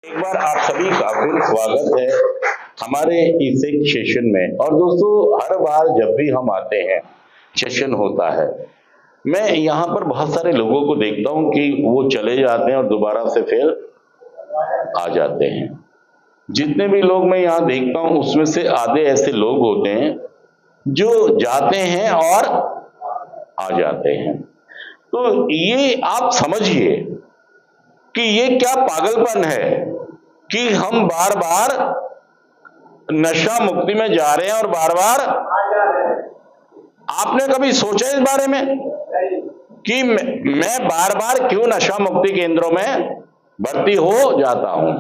एक बार आप सभी का फिर स्वागत है हमारे इस एक सेशन में। और दोस्तों, हर बार जब भी हम आते हैं, सेशन होता है, मैं यहाँ पर बहुत सारे लोगों को देखता हूँ कि वो चले जाते हैं और दोबारा से फिर आ जाते हैं। जितने भी लोग मैं यहाँ देखता हूँ उसमें से आधे ऐसे लोग होते हैं जो जाते हैं और आ जाते हैं। तो ये आप समझिए कि ये क्या पागलपन है कि हम बार बार नशा मुक्ति में जा रहे हैं और बार बार। आपने कभी सोचा इस बारे में कि मैं बार बार क्यों नशा मुक्ति केंद्रों में भर्ती हो जाता हूं?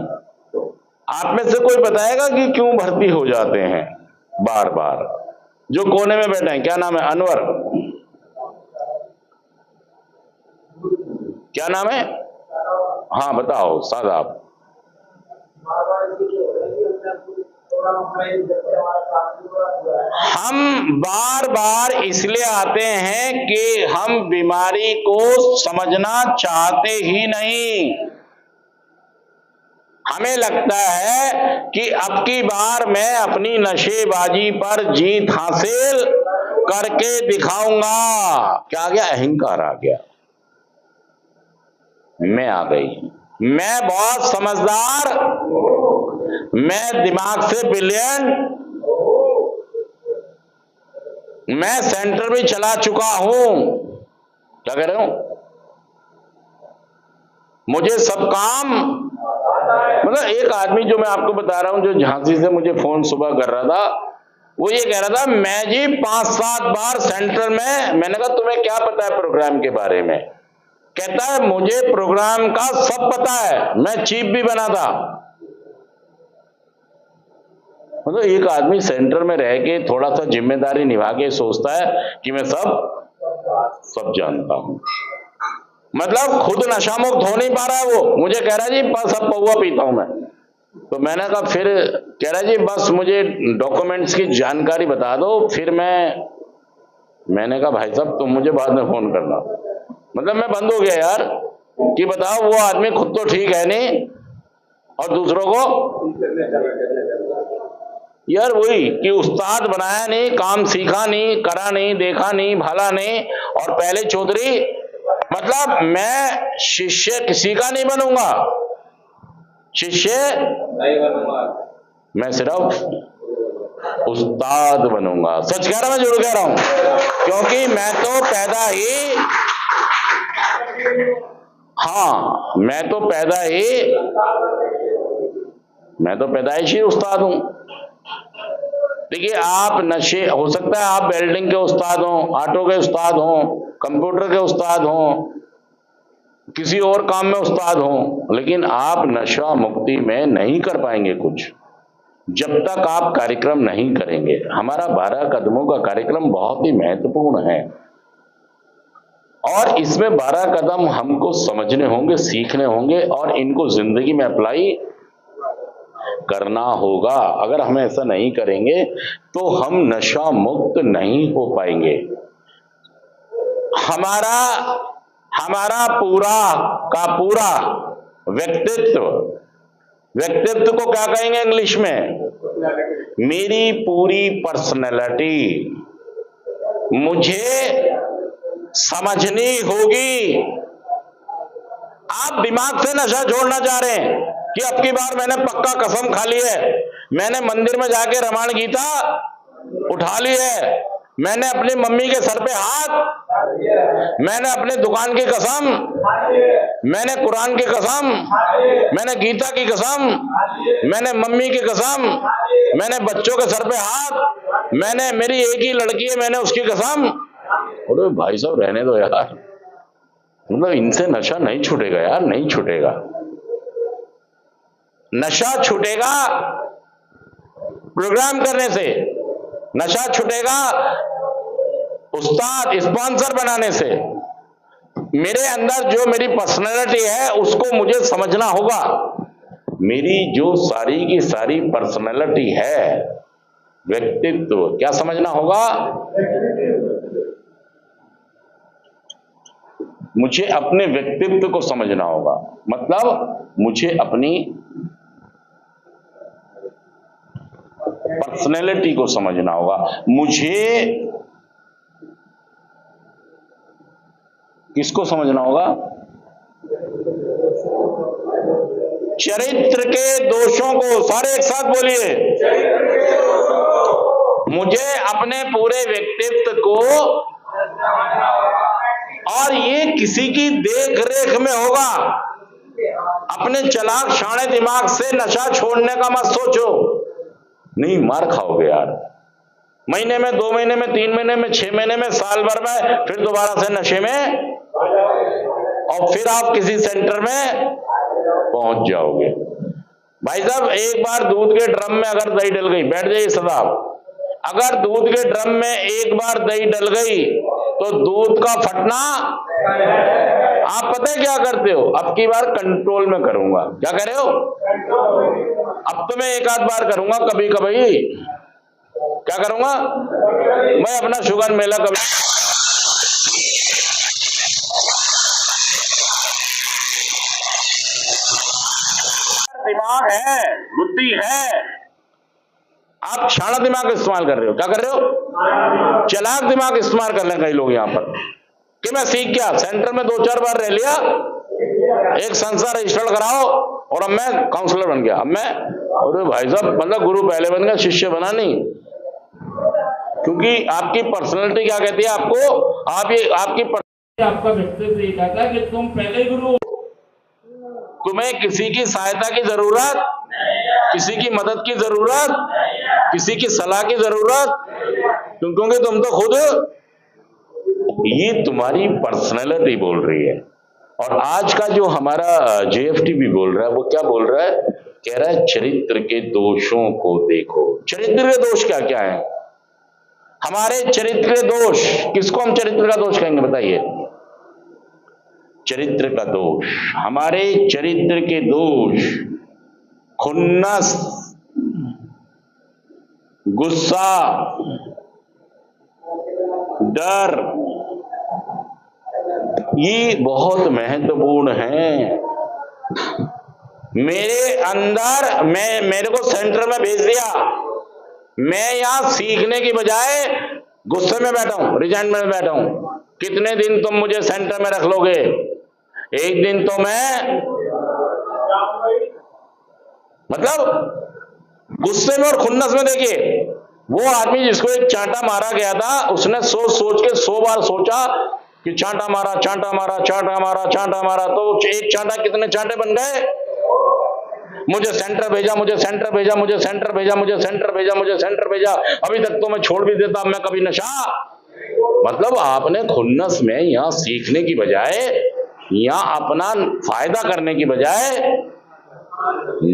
आप में से कोई बताएगा कि क्यों भर्ती हो जाते हैं बार बार? जो कोने में बैठे हैं, क्या नाम है? अनवर, क्या नाम है? हाँ बताओ साहब। हम बार बार इसलिए आते हैं कि हम बीमारी को समझना चाहते ही नहीं। हमें लगता है कि अब की बार मैं अपनी नशेबाजी पर जीत हासिल करके दिखाऊंगा। क्या आ गया? अहंकार आ गया। मैं आ गई, मैं बहुत समझदार, मैं दिमाग से ब्रिलियंट, मैं सेंटर भी चला चुका हूं। क्या कह रहे हो? मुझे सब काम, मतलब एक आदमी जो मैं आपको बता रहा हूं, जो झांसी से मुझे फोन सुबह कर रहा था, वो ये कह रहा था, मैं जी 5-7 बार सेंटर में। मैंने कहा तुम्हें क्या पता है प्रोग्राम के बारे में? कहता है मुझे प्रोग्राम का सब पता है, मैं चीफ भी बना था। मतलब एक आदमी सेंटर में रह के थोड़ा सा जिम्मेदारी निभा के सोचता है कि मैं सब जानता हूं। मतलब खुद नशा मुक्त हो नहीं पा रहा है वो। मुझे कह रहा है जी सब पौवा पीता हूं मैं। तो मैंने कहा, फिर कह रहा है जी बस मुझे डॉक्यूमेंट्स की जानकारी बता दो, फिर मैंने कहा भाई साहब तुम मुझे बाद में फोन करना। मतलब मैं बंद हो गया यार कि बताओ, वो आदमी खुद तो ठीक है नहीं और दूसरों को यार वही कि उस्ताद बनाया नहीं, काम सीखा नहीं, करा नहीं, देखा नहीं, भाला नहीं, और पहले चौधरी। मतलब मैं शिष्य किसी का नहीं बनूंगा, शिष्य नहीं बनूंगा, मैं सिर्फ उस्ताद बनूंगा। सच कह रहा हूं, मैं झूठ कह रहा हूं? क्योंकि मैं तो पैदाइशी उस्ताद हूं। देखिए, आप नशे, हो सकता है आप वेल्डिंग के उस्ताद हो, ऑटो के उस्ताद हो, कंप्यूटर के उस्ताद हो, किसी और काम में उस्ताद हो, लेकिन आप नशा मुक्ति में नहीं कर पाएंगे कुछ जब तक आप कार्यक्रम नहीं करेंगे। हमारा 12 कदमों का कार्यक्रम बहुत ही महत्वपूर्ण है और इसमें 12 कदम हमको समझने होंगे, सीखने होंगे और इनको जिंदगी में अप्लाई करना होगा। अगर हम ऐसा नहीं करेंगे तो हम नशा मुक्त नहीं हो पाएंगे। हमारा पूरा का पूरा व्यक्तित्व को क्या कहेंगे इंग्लिश में? मेरी पूरी पर्सनैलिटी मुझे समझनी होगी। आप दिमाग से नशा छोड़ना चाह रहे हैं कि अब की बार मैंने पक्का कसम खा ली है, मैंने मंदिर में जाके रामायण गीता उठा ली है, मैंने अपनी मम्मी के सर पे हाथ, मैंने अपने दुकान की कसम, मैंने कुरान की कसम, मैंने गीता की कसम, मैंने मम्मी की कसम, मैंने बच्चों के सर पे हाथ, मैंने, मेरी एक ही लड़की है, मैंने उसकी कसम। अरे भाई साहब रहने दो यार, मतलब इनसे नशा नहीं छूटेगा यार, नहीं छूटेगा। नशा छूटेगा प्रोग्राम करने से, नशा छूटेगा उस्ताद स्पॉन्सर बनाने से। मेरे अंदर जो मेरी पर्सनैलिटी है उसको मुझे समझना होगा। मेरी जो सारी की सारी पर्सनैलिटी है, व्यक्तित्व, क्या समझना होगा? मुझे अपने व्यक्तित्व को समझना होगा। मतलब मुझे अपनी पर्सनैलिटी को समझना होगा। मुझे किसको समझना होगा? चरित्र के दोषों को। सारे एक साथ बोलिए, मुझे अपने पूरे व्यक्तित्व को, और ये किसी की देख रेख में होगा। अपने चलाक शाणे दिमाग से नशा छोड़ने का मत सोचो, नहीं मार खाओगे यार। महीने में, 2 महीने में, 3 महीने में, 6 महीने में, साल भर में फिर दोबारा से नशे में, और फिर आप किसी सेंटर में पहुंच जाओगे। भाई साहब, एक बार दूध के ड्रम में अगर दही डल गई, बैठ जाइए सदा, अगर दूध के ड्रम में एक बार दही डल गई तो दूध का फटना, आप पता है क्या करते हो? अब की बार कंट्रोल में करूंगा। क्या कह रहे हो? अब तो मैं एक आध बार करूंगा, कभी कभी क्या करूंगा, मैं अपना शुगर मेला कभी दिमाग है, बुद्धि है, आप शाणा दिमाग इस्तेमाल कर रहे हो। क्या कर रहे हो? चलाक दिमाग इस्तेमाल कर रहे हैं कई लोग यहाँ पर कि मैं सीख गया, सेंटर में 2-4 बार रह लिया, एक संस्था रजिस्टर्ड कराओ और अब मैं काउंसलर बन गया। अब मैं, अरे भाई साहब, मतलब गुरु पहले बन गया, शिष्य बना नहीं। क्योंकि आपकी पर्सनैलिटी क्या कहती है आपको? आपका व्यक्तित्व ये कहता है कि तुम पहले गुरु हो। तुम्हें किसी की सहायता की जरूरत, किसी की मदद की जरूरत, किसी की सलाह की जरूरत, क्योंकि तुम तो खुद, ये तुम्हारी पर्सनैलिटी बोल रही है। और आज का जो हमारा JFT भी बोल रहा है, वो क्या बोल रहा है? कह रहा है चरित्र के दोषों को देखो। चरित्र के दोष क्या क्या है? हमारे चरित्र के दोष, किसको हम चरित्र का दोष कहेंगे बताइए? चरित्र का दोष, हमारे चरित्र के दोष, खुन्नस, गुस्सा, डर, ये बहुत महत्वपूर्ण है। मेरे अंदर, मेरे को सेंटर में भेज दिया, मैं यहां सीखने की बजाय गुस्से में बैठा हूं, रिजाइनमेंट में बैठा हूं। कितने दिन तुम मुझे सेंटर में रख लोगे? एक दिन तो मैं, मतलब गुस्से में और खुन्नस में। देखिए, वो आदमी जिसको एक चांटा मारा गया था, उसने सोच सोच के 100 बार सोचा कि चांटा मारा, चांटा मारा, चांटा मारा, चांटा मारा, तो एक चांटा कितने चांटे बन गए? मुझे सेंटर भेजा, मुझे सेंटर भेजा, मुझे सेंटर भेजा, मुझे सेंटर भेजा, मुझे सेंटर भेजा, अभी तक तो मैं छोड़ भी देता, मैं कभी नशा। मतलब आपने खुन्नस में यहां सीखने की बजाय, यहां अपना फायदा करने की बजाय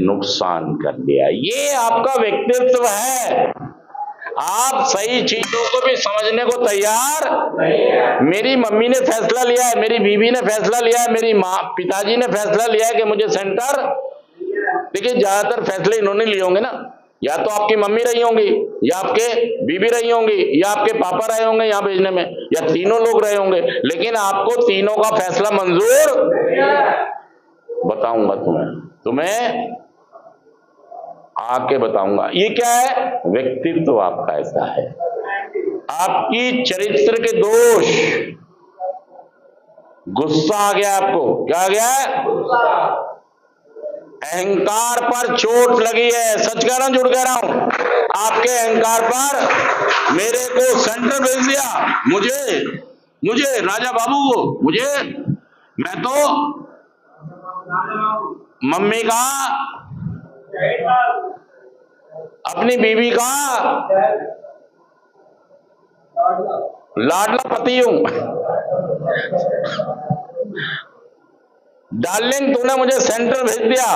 नुकसान कर लिया। ये आपका व्यक्तित्व है। आप सही चीजों को भी समझने को तैयार। मेरी मम्मी ने फैसला लिया है, मेरी बीवी ने फैसला लिया है, मेरी माँ, पिताजी ने फैसला लिया है कि मुझे सेंटर। देखिए, ज्यादातर फैसले इन्होंने लिए होंगे ना, या तो आपकी मम्मी रही होंगी, या आपके बीबी रही होंगी, या आपके पापा रहे होंगे यहाँ भेजने में, या तीनों लोग रहे होंगे, लेकिन आपको तीनों का फैसला मंजूर। बताऊंगा तुम्हें आके बताऊंगा। ये क्या है? व्यक्तित्व आपका ऐसा है। आपकी चरित्र के दोष, गुस्सा आ गया आपको। क्या आ गया? अहंकार पर चोट लगी है। सच कह रहा हूं, झूठ कह रहा हूं? आपके अहंकार पर मेरे को सेंटर भेज दिया, मुझे राजा बाबू को, मैं तो मम्मी का, अपनी बीवी का लाडला पति हूं। डार्लिंग, तूने मुझे सेंटर भेज दिया,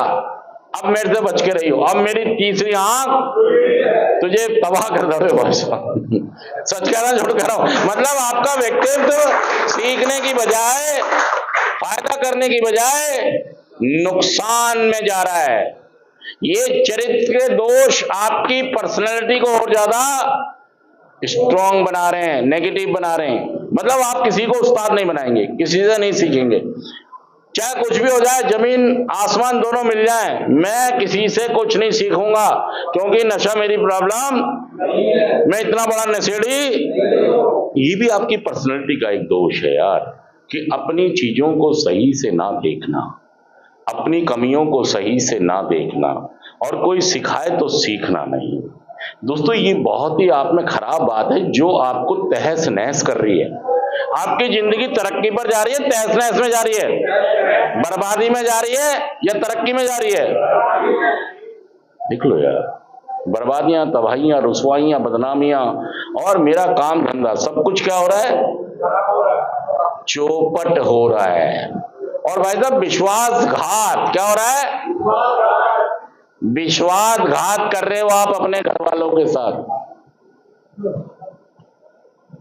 अब मेरे से बच के रही हो। अब मेरी तीसरी आंख तुझे तबाह कर दोगे बस। सच कह रहा हूं, झूठ कह रहा हूं? मतलब आपका व्यक्तित्व सीखने की बजाय, फायदा करने की बजाय नुकसान में जा रहा है। ये चरित्र के दोष आपकी पर्सनैलिटी को और ज्यादा स्ट्रॉन्ग बना रहे हैं, नेगेटिव बना रहे हैं। मतलब आप किसी को उस्ताद नहीं बनाएंगे, किसी से नहीं सीखेंगे। चाहे कुछ भी हो जाए, जमीन आसमान दोनों मिल जाए, मैं किसी से कुछ नहीं सीखूंगा, क्योंकि नशा मेरी प्रॉब्लम, मैं इतना बड़ा नशेड़ी। ये भी आपकी पर्सनैलिटी का एक दोष है यार, कि अपनी चीजों को सही से ना देखना, अपनी कमियों को सही से ना देखना, और कोई सिखाए तो सीखना नहीं। दोस्तों, ये बहुत ही आप में खराब बात है, जो आपको तहस नहस कर रही है। आपकी जिंदगी तरक्की पर जा रही है, तहस नहस में जा रही है, बर्बादी में जा रही है, या तरक्की में जा रही है? देख लो यार, बर्बादियां, तबाहियां, रुसवाइयां, बदनामियां, और मेरा काम धंधा सब कुछ क्या हो रहा है? चौपट हो रहा है। और भाई साहब, विश्वासघात क्या हो रहा है? विश्वासघात कर रहे हो आप अपने घर वालों के साथ।